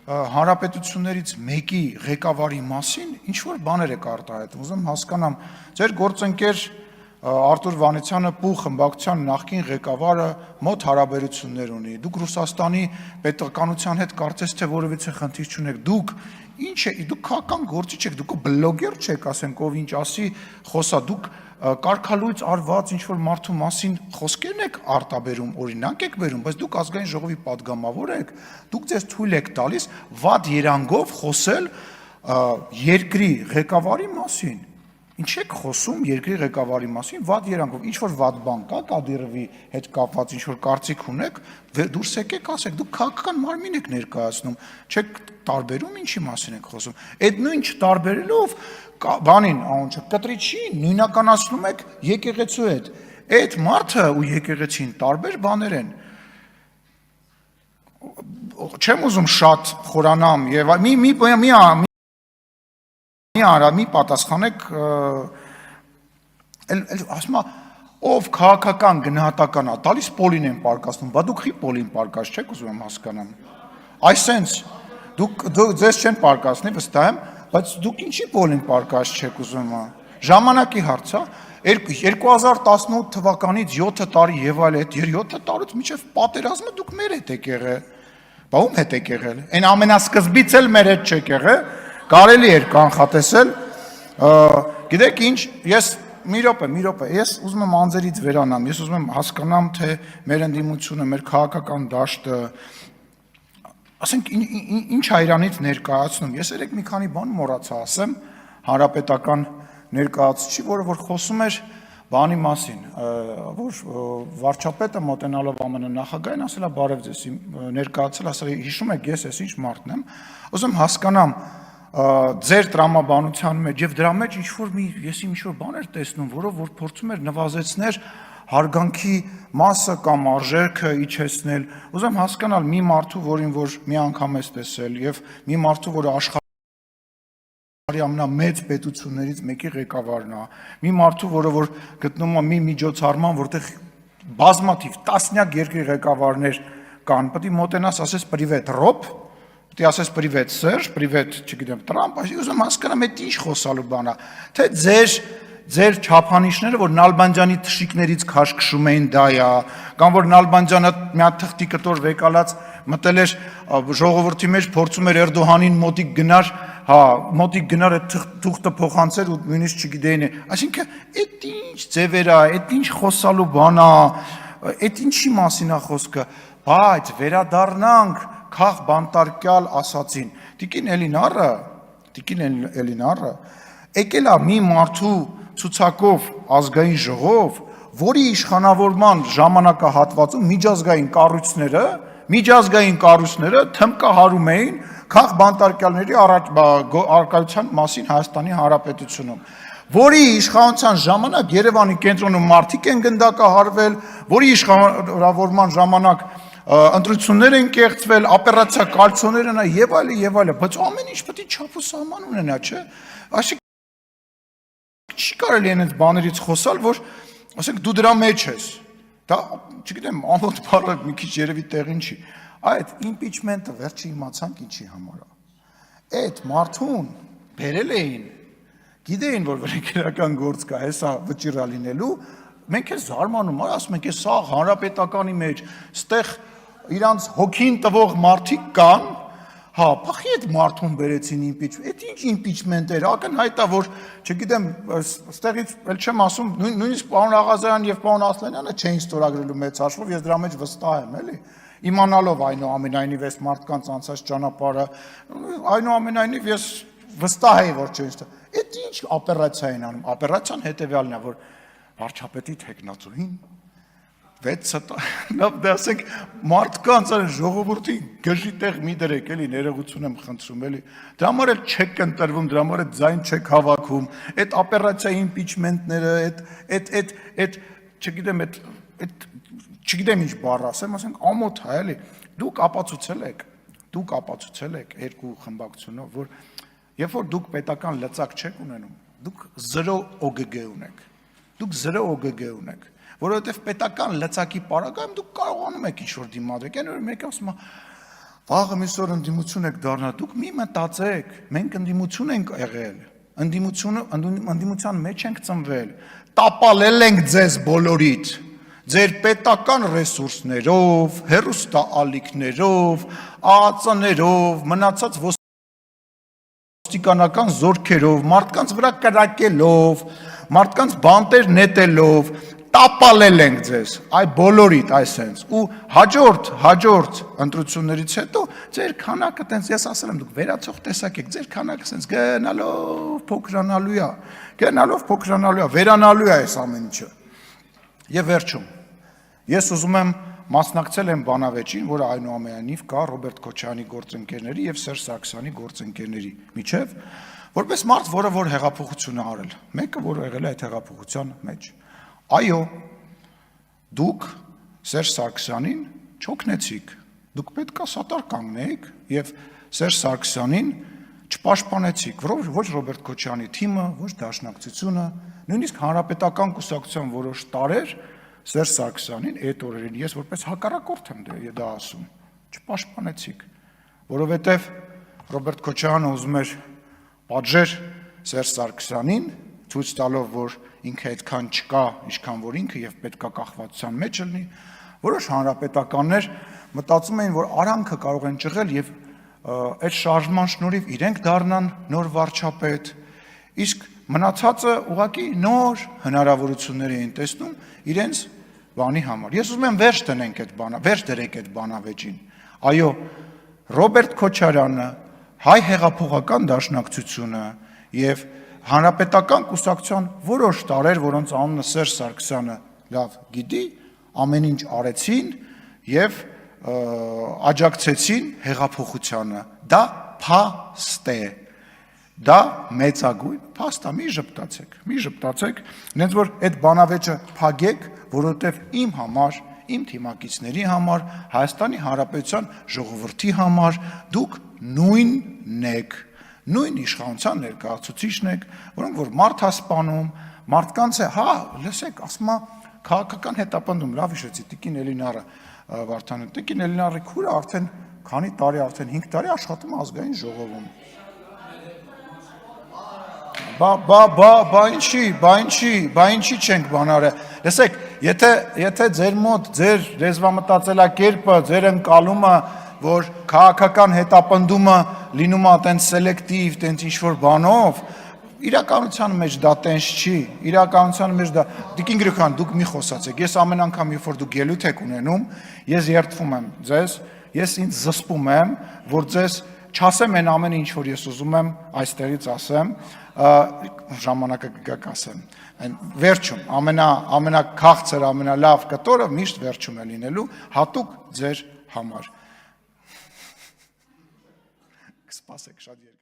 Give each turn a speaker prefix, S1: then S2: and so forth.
S1: հանրապետություններից մեկի ղեկավարի մասին ինչ որ բաներ եք արտահայտում, ուզում հասկանամ, ձեր գործընկեր Արտուր Վանեցյանը Պու խմբակցության նախկին ղեկավարը մոտ հարաբերություններ ունի, դուք Ռուսաստանի պետականության հետ կարծես թե որևիցե խնդիր չունեք, դուք ինչ է, դուք քաղաքական գործիչ եք, դուք բլոգեր չեք, ասենք, ով ինչ ասի, խոսա, դուք կարգալույծ արված ինչ-որ մարդու մասին խոսքերն եք արտաբերում, օրինակ եք բերում, բայց դուք ազգային ժողովի պատգամավոր եք, դուք ձեզ թույլ եք տալիս վատ երանգով խոսել երկրի ղեկավարի մասին, ինչ եք խոսում երկրի ղեկավարի մասին, վատ երանգով, ինչ-որ վատ բան կա Կադիրովի հետ կապված, ինչ-որ կարծիք ունեք, դուրս եկեք ասեք, դուք քաղաքական մարմին եք ներկայացնում, չեք տարբերում ինչի մասին եք խոսում, այդ նույն չտարբերելով բանին, անոնց կտրիչի նույնականացնում եք եկեղեցու հետ, այդ մարդը ու եկեղեցին տարբեր բաներ են, չեմ ուզում շատ խորանամ եւ մի պատասխանեք, ասում ով քաղաքական գնահատական է տալիս Պոլին են պարկասնում, բա դուք խի Պոլին պարկած չեք ուզում եմ հասկանամ, այսենց դուք ձեզ չեն պարկասնի վստահ եմ, բայց դուք ինչի Պոլին պարկած չեք ուզում, ժամանակի հարց է, 2018 թվականից 7 տարի եւ այլ այդ 7 տարուց մինչեւ պատերազմը դուք մեր հետ եք եղել, բա ում հետ եք եղել, այն ամենասկզբից էլ մեր հետ չեք եղել, կարելի էր կանխատեսել, գիտեք ինչ, ես մի րոպե, ես ուզում եմ անձերից վերանամ, ես ուզում եմ հասկանամ, թե մեր ընդդիմությունը, մեր քաղաքական դաշտը, ասենք ինչ հայրանից ներկայացնում, ես երեք մի քանի բան մոռացա ասեմ, հանրապետական ներկայացուցիչ, որը որ խոսում էր բանի մասին, որ վարչապետը մոտենալով ԱՄՆ նախագահին ասել է բարև ձեզ, ներկայացել, ասել է հիշում եք ես ինչ մարդն եմ, ուզում հասկանամ ձեր տրամաբանության մեջ եւ դրա մեջ ես ինչ-որ բաներ տեսնում, որով որ փորձում էր նվազեցնել հարգանքի մասը կամ արժեքը իջեցնել, ուզում հասկանալ մի մարդու, որին որ մի անգամ ես տեսել եւ մի մարդու, որը աշխարհի ամենամեծ պետություններից մեկի ղեկավարն է, մի մարդու, որը որ գտնում է մի միջոցառման, որտեղ բազմաթիվ տասնյակ երկրի ղեկավարներ կան, պետք է մոտենաս ասես պրիվետ ռոբ Պետք է ասես պրիվետ Սերժ, պրիվետ, չգիտեմ, Տրամփ, ուզում հասկանամ այդ ինչ խոսալու բան է, թե ձեր չափանիշները, որ Նալբանդյանի թշիկներից քաշքշում էին դա է, կամ որ Նալբանդյանը մի հատ թղթի կտոր վեկալած մտել էր ժողովրդի մեջ, փորձում էր Էրդողանին մոտիկ գնար այդ թուղթը փոխանցեր ու նույնիսկ չգիտեին, այսինքն այդ ինչ ձևեր է, այդ ինչ խոսալու բան է, այդ ինչի մասին է խոսքը, բայց վերադառնանք Քաղ բանտարկյալ ասացին, Տիկին Էլինարը, եկել է մի մարդու ցուցակով ազգային ժողով, որի իշխանավորման ժամանակահատվածում միջազգային կառույցները թմկահարում էին քաղ բանտարկյալների առկայության մասին Հայաստանի Հանրապետությունում, որի իշխանության ժամանակ Երևանի կենտրոնում մարդիկ են գնդակահարվել, որի իշխանավորման ժամանակ ընտրություններ են կեղծվել, օպերացիա կալցոներ են եւ այլն, բայց ամեն ինչ պետք է չափ ու սահման ունենա, չէ՞։ Այսինքն չի կարելի այնպես բաներից խոսալ, որ ասենք դու դրա մեջ ես։ Դա, չգիտեմ, ամոթ բառը մի քիչ երևի տեղին չի։ Այդ իմպիչմենտը վերջի իմացանք ինչի համար է։ Այդ մարդուն բերել էին, գիտեին, որ վերքերական գործ կա, հեսա վճիռա լինելու, մենք է զարմանում, ասում ենք, սա հանրապետականի մեջ, ստեղ իրանց հոգին տվող մարդիկ կան, փախի այդ մարդուն բերեցին իմպիչմենտ, այդ ինչ իմպիչմենտ էր, ակնհայտ է, որ, չգիտեմ, ստեղից էլ չեմ ասում, նույնիսկ պարոն Աղազարյան եւ պարոն Ասլանյանը չէին ստորագրելու մեծ հաշվով, ես դրա մեջ վստահ եմ, էլի, իմանալով այնուամենայնիվ այս մարդկանց անցած ճանապարհը, այնուամենայնիվ ես վստահ եի, որ չէին ստորագրել, այդ ինչ օպերացիա են անում, օպերացիան հետեւյալն է, որ վարչապետի թեկնածուին 6 ասենք մարդկանց ժողովրդին գժի տեղ մի դրեք, էլի ներողություն եմ խնդրում, էլի դրա համար էլ չեք ընտրվում, դրա համար էլ ձայն չեք հավաքում, այդ օպերացիայի իմպիչմենտները, այդ չգիտեմ ինչ բառ ասեմ, ասենք ամոթ է, էլի դուք ապացուցել եք երկու խմբակցությունով, որ երբ որ դուք պետական լծակ չեք ունենում, դուք 0 OGG ունեք, որովհետև պետական լծակի պարագայում դուք կարողանում եք ինչ-որ դիմադրեք, այն որ մեկը ասում է, Վաղը միսօր ընդդիմություն եք դառնա, դուք մի մտածեք, մենք ընդդիմություն ենք եղել, ընդդիմության մեջ ենք ծնվել, տապալել ենք ձեզ բոլորիդ, ձեր պետական ռեսուրսներով, հեռուստաալիքներով, ԱԱԾ-ներով, մնացած ոստիկանական զորքերով, մարդկանց վրա կրակելով, մարդկանց բանտեր նետելով, տապալել ենք ձեզ, այ բոլորիդ այսենց, ու հաջորդ ընտրություններից հետո ձեր քանակը տենց, ես ասել եմ, դուք վերացող տեսակ եք, ձեր քանակը տենց գնալով փոքրանալու է, վերանալու է այս ամեն ինչը։ Եվ վերջում, ես ուզում եմ մասնակցել եմ բանավեճին, որը այնուամենայնիվ կա Ռոբերտ Քոչարյանի գործընկերների եւ Սերժ Սարգսյանի գործընկերների միջև, որպես մարդ, որը որ հեղափոխություն է արել, մեկը որ եղել է այդ հեղափոխության մեջ։ Այո, դուք Սերժ Սարգսյանին չօգնեցիք, դուք պետք է սատար կանգնեիք եւ Սերժ Սարգսյանին չպաշտպանեցիք, ոչ Ռոբերտ Քոչարյանի թիմը, ոչ Դաշնակցությունը, նույնիսկ Հանրապետական կուսակցության որոշ տարեր Սերժ Սարգսյանին այդ օրերին ես որպես հակառակորդ եմ դա ասում, չպաշտպանեցիք, որովհետեւ Ռոբերտ Քոչարյանը ուզում էր պատժեր Սերժ Սարգսյանին, ցույց տալով, որ ինքը այդքան չկա, ինչքան որ ինքը եւ պետքա կախվածության մեջ լինի, որոշ հանրապետականներ մտածում էին, որ արանքը կարող են ճղել եւ այդ շարժման շնորհիվ իրենք դառնան նոր վարչապետ, իսկ մնացածը ուղղակի նոր հնարավորություններ էին տեսնում իրենց բանի համար։ Ես ուզում եմ վերջ դրեք այդ բանավեճին։ Այո, Ռոբերտ Քոչարյանը, հայ հեղափոխական դաշնակցությունը եւ Հանրապետական կուսակցության որոշ տարեր, որոնց անունը Սերժ Սարգսյանը լավ գիտի, ամեն ինչ արեցին եւ աջակցեցին հեղափոխությանը։ Դա փաստ է։ Դա մեծագույն փաստ է, մի ժպտացեք, նենց որ այդ բանավեճը փակեք, որովհետեւ իմ համար, իմ թիմակիցների համար, Հայաստանի Հանրապետության ժողովրդի համար դուք նույնն եք, նույն իշխանության ներկայացուցիչն եք, որոնք որ մարդ հասպանում, մարդկանց է, լսեք, ասում է քաղաքական հետապնդում, լավ հիշեցի, Տիկին Էլինարը Վարդանյան, Տիկին Էլինարի քուրը արդեն քանի տարի, արդեն 5 տարի աշխատում է ազգային ժողովում։ Բա ինչի չենք բանարը։ Լսեք, եթե ձեր մոտ ձեր լեզվամտածելակերպը, ձեր ընկալումը, որ քաղաքական հետապնդումը լինում է տենց սելեկտիվ, տենց ինչ-որ բանով, իրականության մեջ դա տենց չի, իրականության մեջ դա, Տիկին Գրիգորյան, դուք մի խոսացեք, ես ամեն անգամ, երբ որ դուք ելույթ եք ունենում, ես երդվում եմ ձեզ, ես ինձ զսպում եմ, որ ձեզ չասեմ այն ամենը, ինչ որ ես ուզում եմ այստեղից ասեմ, ժամանակը կգա կասեմ, վերջում, ամենաքաղցր, ամենալավ կտորը միշտ վերջում է լինելու, հատուկ ձեր համար։ Կսպասեք շատ երկար։